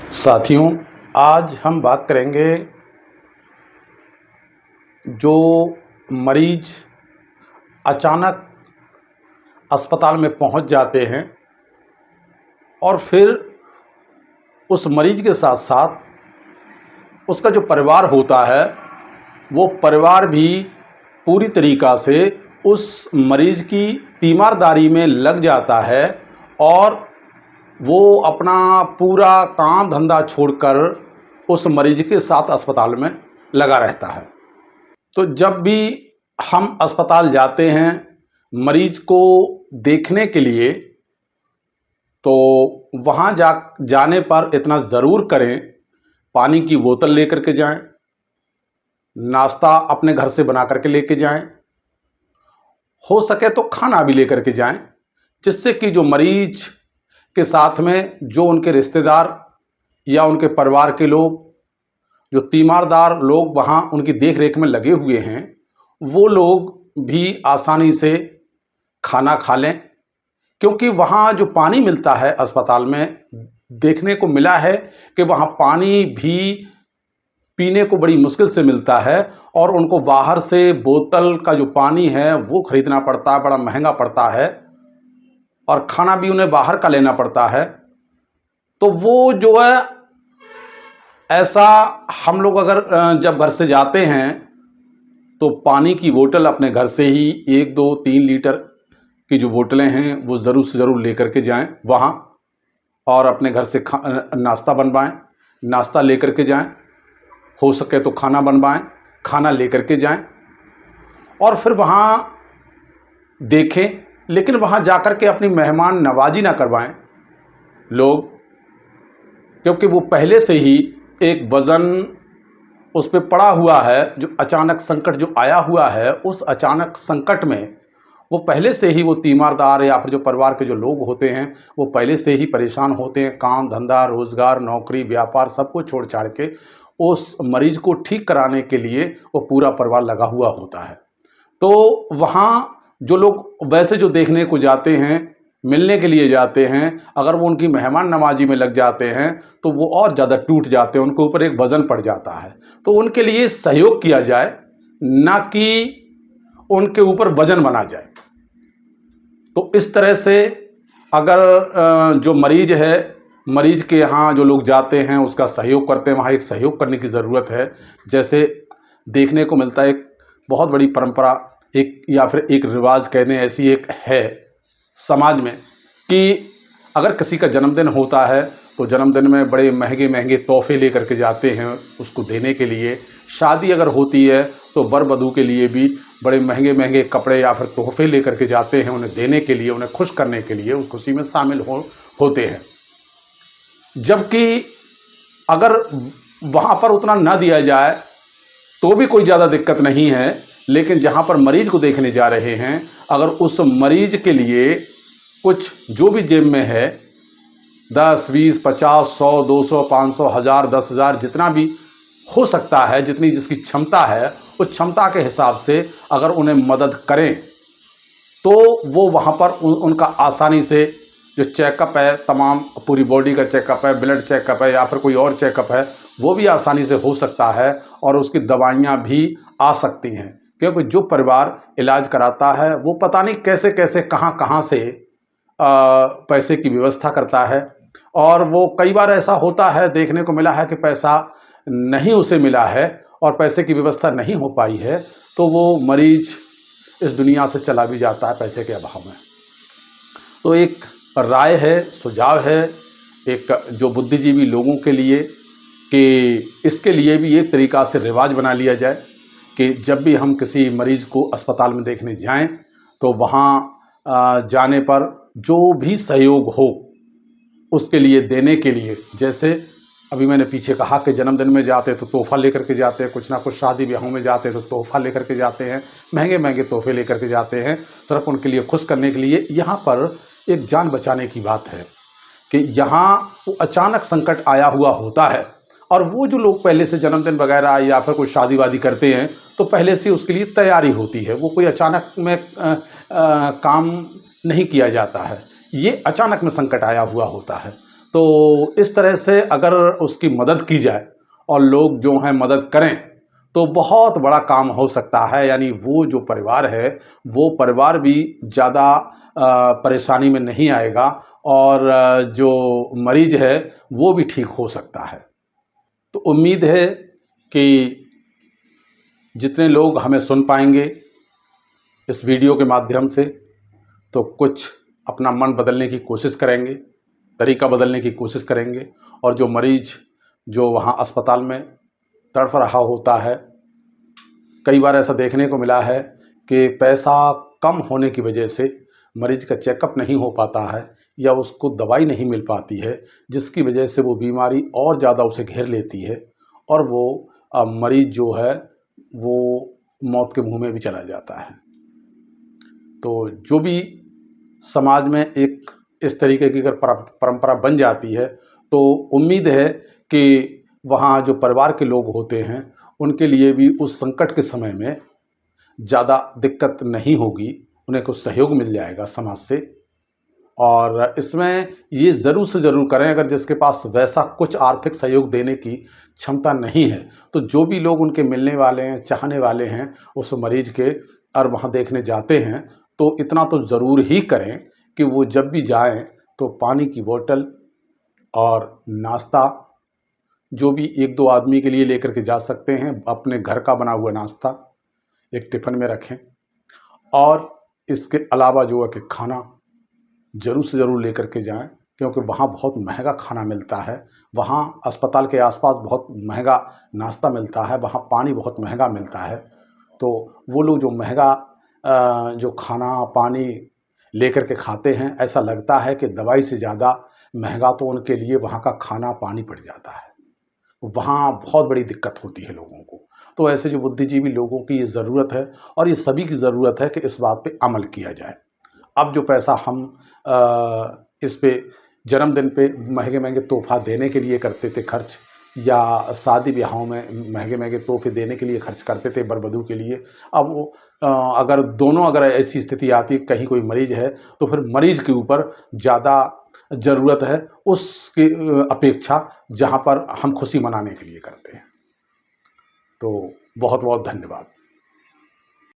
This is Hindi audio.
साथियों, आज हम बात करेंगे जो मरीज अचानक अस्पताल में पहुंच जाते हैं और फिर उस मरीज के साथ साथ उसका जो परिवार होता है वो परिवार भी पूरी तरीक़ा से उस मरीज की तीमारदारी में लग जाता है और वो अपना पूरा काम धंधा छोड़कर उस मरीज के साथ अस्पताल में लगा रहता है। तो जब भी हम अस्पताल जाते हैं मरीज को देखने के लिए तो वहाँ जाने पर इतना ज़रूर करें, पानी की बोतल लेकर के जाएं, नाश्ता अपने घर से बना करके लेके जाएं, हो सके तो खाना भी लेकर के जाएं, जिससे कि जो मरीज के साथ में जो उनके रिश्तेदार या उनके परिवार के लोग, जो तीमारदार लोग वहाँ उनकी देख रेख में लगे हुए हैं, वो लोग भी आसानी से खाना खा लें। क्योंकि वहाँ जो पानी मिलता है अस्पताल में, देखने को मिला है कि वहाँ पानी भी पीने को बड़ी मुश्किल से मिलता है और उनको बाहर से बोतल का जो पानी है वो खरीदना पड़ता है, बड़ा महंगा पड़ता है और खाना भी उन्हें बाहर का लेना पड़ता है। तो वो जो है, ऐसा हम लोग अगर जब घर से जाते हैं तो पानी की बोतल अपने घर से ही 1, 2, 3 लीटर की जो बोतलें हैं वो ज़रूर से ज़रूर लेकर के जाएं वहाँ और अपने घर से नाश्ता बनवाएं, नाश्ता लेकर के जाएं, हो सके तो खाना बनवाएं, खाना लेकर के जाएं और फिर वहाँ देखें। लेकिन वहाँ जाकर के अपनी मेहमान नवाजी ना करवाएं लोग, क्योंकि वो पहले से ही एक वज़न उस पे पड़ा हुआ है। जो अचानक संकट जो आया हुआ है, उस अचानक संकट में वो पहले से ही, वो तीमारदार या फिर जो परिवार के जो लोग होते हैं वो पहले से ही परेशान होते हैं। काम धंधा, रोज़गार, नौकरी, व्यापार सब कुछ छोड़ छाड़ के उस मरीज को ठीक कराने के लिए वो पूरा परिवार लगा हुआ होता है। तो वहाँ जो लोग वैसे जो देखने को जाते हैं, मिलने के लिए जाते हैं, अगर वो उनकी मेहमान नवाजी में लग जाते हैं तो वो और ज़्यादा टूट जाते हैं, उनके ऊपर एक वज़न पड़ जाता है। तो उनके लिए सहयोग किया जाए, ना कि उनके ऊपर वज़न बना जाए। तो इस तरह से अगर जो मरीज है, मरीज के यहाँ जो लोग जाते हैं उसका सहयोग करते हैं, वहाँ एक सहयोग करने की ज़रूरत है। जैसे देखने को मिलता है, एक बहुत बड़ी परंपरा, एक या फिर एक रिवाज कहने ऐसी एक है समाज में कि अगर किसी का जन्मदिन होता है तो जन्मदिन में बड़े महंगे महंगे तोहफे लेकर के जाते हैं उसको देने के लिए। शादी अगर होती है तो वर वधू के लिए भी बड़े महंगे महंगे कपड़े या फिर तोहफे लेकर के जाते हैं, उन्हें देने के लिए, उन्हें खुश करने के लिए, उस खुशी में शामिल होते हैं। जबकि अगर वहाँ पर उतना ना दिया जाए तो भी कोई ज़्यादा दिक्कत नहीं है, लेकिन जहाँ पर मरीज को देखने जा रहे हैं, अगर उस मरीज के लिए कुछ जो भी जेब में है 10, 20, 50, 100, 200, 500, 1000, 10,000 जितना भी हो सकता है, जितनी जिसकी क्षमता है, उस क्षमता के हिसाब से अगर उन्हें मदद करें तो वो वहाँ पर उनका आसानी से जो चेकअप है, तमाम पूरी बॉडी का चेकअप है, ब्लड चेकअप है या फिर कोई और चेकअप है, वो भी आसानी से हो सकता है और उसकी दवाइयाँ भी आ सकती हैं। क्योंकि जो परिवार इलाज कराता है वो पता नहीं कैसे कैसे कहाँ से पैसे की व्यवस्था करता है और वो कई बार ऐसा होता है, देखने को मिला है कि पैसा नहीं उसे मिला है और पैसे की व्यवस्था नहीं हो पाई है, तो वो मरीज इस दुनिया से चला भी जाता है पैसे के अभाव में। तो एक राय है, सुझाव है एक जो बुद्धिजीवी लोगों के लिए कि इसके लिए भी एक तरीक़ा से रिवाज बना लिया जाए कि जब भी हम किसी मरीज़ को अस्पताल में देखने जाएं तो वहाँ जाने पर जो भी सहयोग हो उसके लिए देने के लिए, जैसे अभी मैंने पीछे कहा कि जन्मदिन में जाते तो तोहफ़ा लेकर के जाते हैं, कुछ ना कुछ शादी ब्याहों में जाते तो तोहफ़ा लेकर के जाते हैं, महंगे महंगे तोहफे लेकर के जाते हैं, सिर्फ उनके लिए खुश करने के लिए। यहाँ पर एक जान बचाने की बात है कि यहाँ वो अचानक संकट आया हुआ होता है और वो जो लोग पहले से जन्मदिन वगैरह या फिर कोई शादी वादी करते हैं तो पहले से उसके लिए तैयारी होती है, वो कोई अचानक में काम नहीं किया जाता है। ये अचानक में संकट आया हुआ होता है। तो इस तरह से अगर उसकी मदद की जाए और लोग जो हैं मदद करें तो बहुत बड़ा काम हो सकता है। यानी वो जो परिवार है वो परिवार भी ज़्यादा परेशानी में नहीं आएगा और जो मरीज है वो भी ठीक हो सकता है। तो उम्मीद है कि जितने लोग हमें सुन पाएंगे इस वीडियो के माध्यम से तो कुछ अपना मन बदलने की कोशिश करेंगे, तरीका बदलने की कोशिश करेंगे। और जो मरीज जो वहाँ अस्पताल में तड़फ रहा होता है, कई बार ऐसा देखने को मिला है कि पैसा कम होने की वजह से मरीज का चेकअप नहीं हो पाता है या उसको दवाई नहीं मिल पाती है, जिसकी वजह से वो बीमारी और ज़्यादा उसे घेर लेती है और वो मरीज जो है वो मौत के मुंह में भी चला जाता है। तो जो भी समाज में एक इस तरीके की अगर परंपरा बन जाती है तो उम्मीद है कि वहाँ जो परिवार के लोग होते हैं उनके लिए भी उस संकट के समय में ज़्यादा दिक्कत नहीं होगी, उन्हें कुछ सहयोग मिल जाएगा समाज से। और इसमें ये ज़रूर से ज़रूर करें, अगर जिसके पास वैसा कुछ आर्थिक सहयोग देने की क्षमता नहीं है तो जो भी लोग उनके मिलने वाले हैं, चाहने वाले हैं उस मरीज के और वहाँ देखने जाते हैं तो इतना तो ज़रूर ही करें कि वो जब भी जाएं तो पानी की बोतल और नाश्ता जो भी एक दो आदमी के लिए लेकर के जा सकते हैं, अपने घर का बना हुआ नाश्ता एक टिफ़िन में रखें। और इसके अलावा जो है कि खाना ज़रूर से ज़रूर लेकर के जाएं, क्योंकि वहाँ बहुत महंगा खाना मिलता है। वहाँ अस्पताल के आसपास बहुत महंगा नाश्ता मिलता है, वहाँ पानी बहुत महंगा मिलता है। तो वो लोग जो महंगा जो खाना पानी लेकर के खाते हैं, ऐसा लगता है कि दवाई से ज़्यादा महंगा तो उनके लिए वहाँ का खाना पानी पड़ जाता है। वहाँ बहुत बड़ी दिक्कत होती है लोगों को। तो ऐसे जो बुद्धिजीवी लोगों की ये ज़रूरत है और ये सभी की ज़रूरत है कि इस बात पे अमल किया जाए। अब जो पैसा हम इस पे जन्मदिन पे महंगे-महंगे तोहफ़ा देने के लिए करते थे खर्च, या शादी ब्याहों में महंगे-महंगे तोहफ़े देने के लिए खर्च करते थे वर-वधू के लिए, अब वो अगर ऐसी स्थिति आती है कहीं कोई मरीज़ है तो फिर मरीज़ के ऊपर ज़्यादा ज़रूरत है उसकी अपेक्षा जहाँ पर हम खुशी मनाने के लिए करते हैं। तो बहुत-बहुत धन्यवाद।